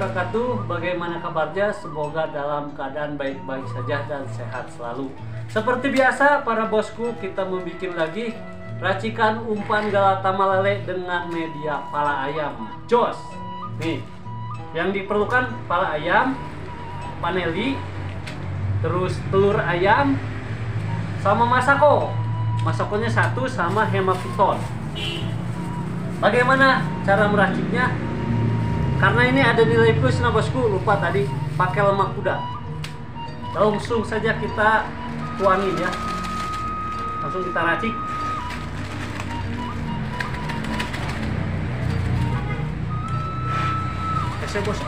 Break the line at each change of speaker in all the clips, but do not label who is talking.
wabarakatuh. Bagaimana kabarnya? Semoga dalam keadaan baik-baik saja dan sehat selalu. Seperti biasa para bosku, kita membuat lagi racikan umpan galata malale dengan media pala ayam. Jos. Nih, yang diperlukan pala ayam, paneli, terus telur ayam, sama masako. Masakonya 1 sama hemapiton. Bagaimana cara meraciknya? Karena ini ada nilai plus, nah bosku, lupa tadi pakai lemak kuda. Langsung saja kita tuangin ya. Langsung kita racik. Kasih bos,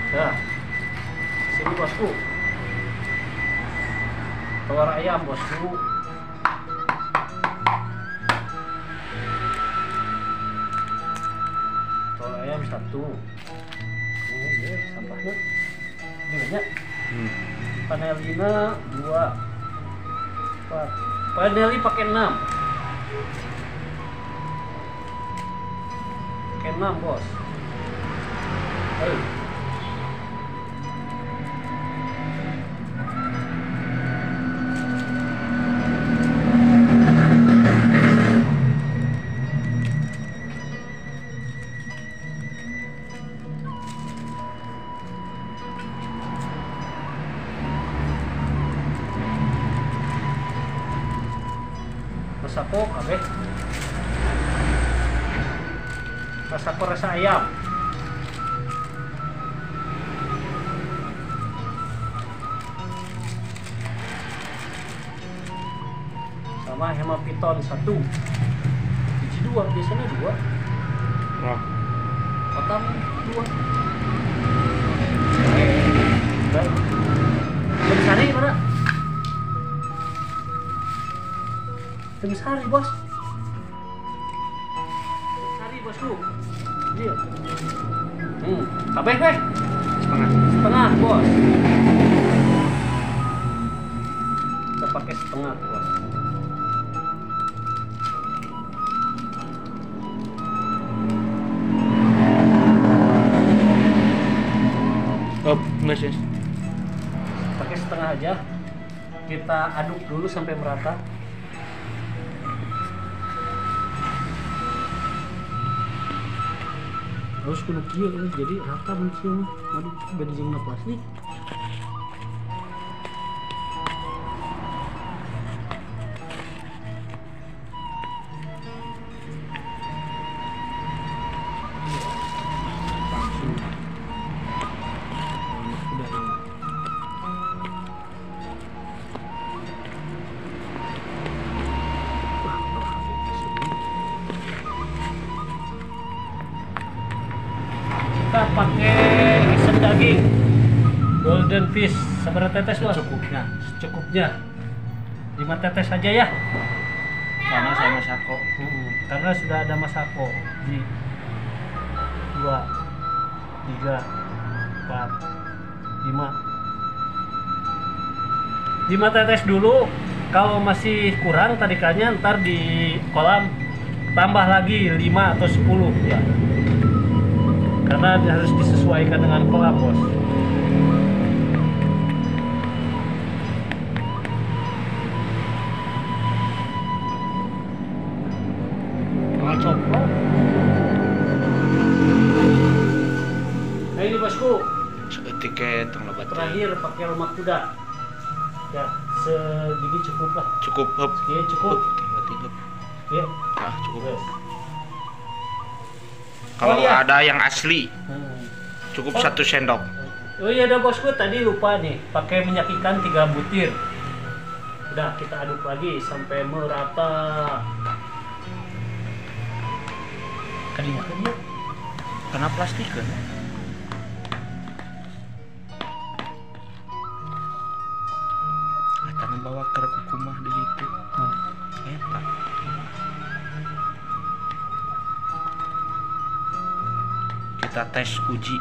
Nah, sini bosku. Telur ayam bosku. Telur ayam 1. Oh iya, sampahnya. Ini banyak. Panelina 2. 4. Paneli pakai 6. Pakai 6 bos. Ayo. Masako kabeh. Masako rasa ayam. Sama hemapiton 1. Biji 2, biasanya 2.
Nah,
Otam 2. Sari mana? Sari bos. Sari bosku. Iya. Kabeh teh. Setengah bos. Kita pakai setengah bos.
mesin.
Pakai setengah aja. Kita aduk dulu sampai merata. Harus kudu kieu jadi rata bensin. Aduh, bensin plastik. Kita pakai isen daging golden fish seberapa tetes bos? Secukupnya 5 tetes saja ya,
Sama saya masako.
karena sudah ada masako di 2, 3, 4, 5 tetes dulu. Kalau masih kurang tadikannya ntar di kolam tambah lagi 5 atau 10 ya, karena harus disesuaikan dengan kolam bos. Coplok. Nah ini bosku,
Tiket tong lobat.
terakhir pakai lemak kuda. Ya, segini cukup lah.
Cukup heup.
Iya cukup.
Tinggal.
Ya.
Ah, cukup.
Yes.
Kalau
Oh, iya.
ada yang asli,
Hmm.
cukup
Oh.
1 sendok.
Oh iya ada bosku, tadi lupa nih, pakai minyak ikan 3 butir. Udah kita aduk lagi sampai merata. Kadinya kan
Karena plastik kan. Tanam bawa ke kukumah di situ. Eta. Kita tes uji.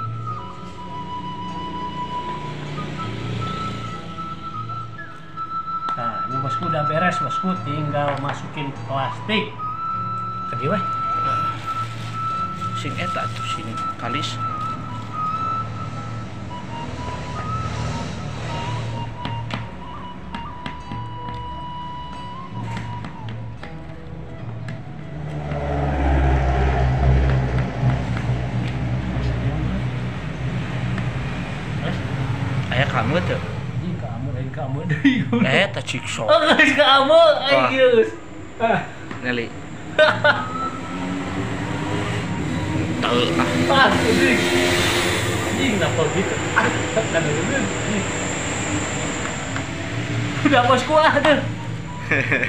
bosku udah beres bosku, tinggal masukin plastik ke dia weh.
Sing eta tuh sini kalis. Aya kamu tuh.
Kamu deui.
Eta cikso.
Oh, geus kamu geus.
Nelly. Teu
Ah, anjing. Anjing kenapa gitu? Kan dulu. Udah bosku deh.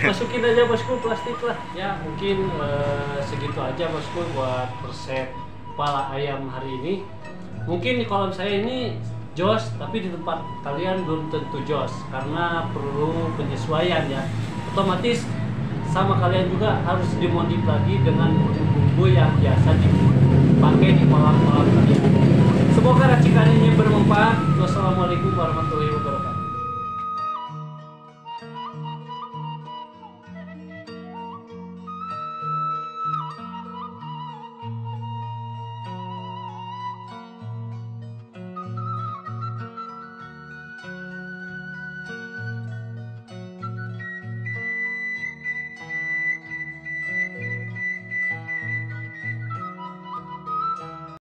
Masukin aja bosku plastik lah. Ya, mungkin segitu aja bosku buat resep kepala ayam hari ini. Mungkin di kolam saya ini jos, tapi di tempat kalian belum tentu jos karena perlu penyesuaian ya. Otomatis sama kalian juga harus dimodif lagi dengan bumbu-bumbu yang biasa dipakai di kolam-kolam kalian. Semoga racikan ini bermanfaat. Wassalamualaikum warahmatullahi wabarakatuh.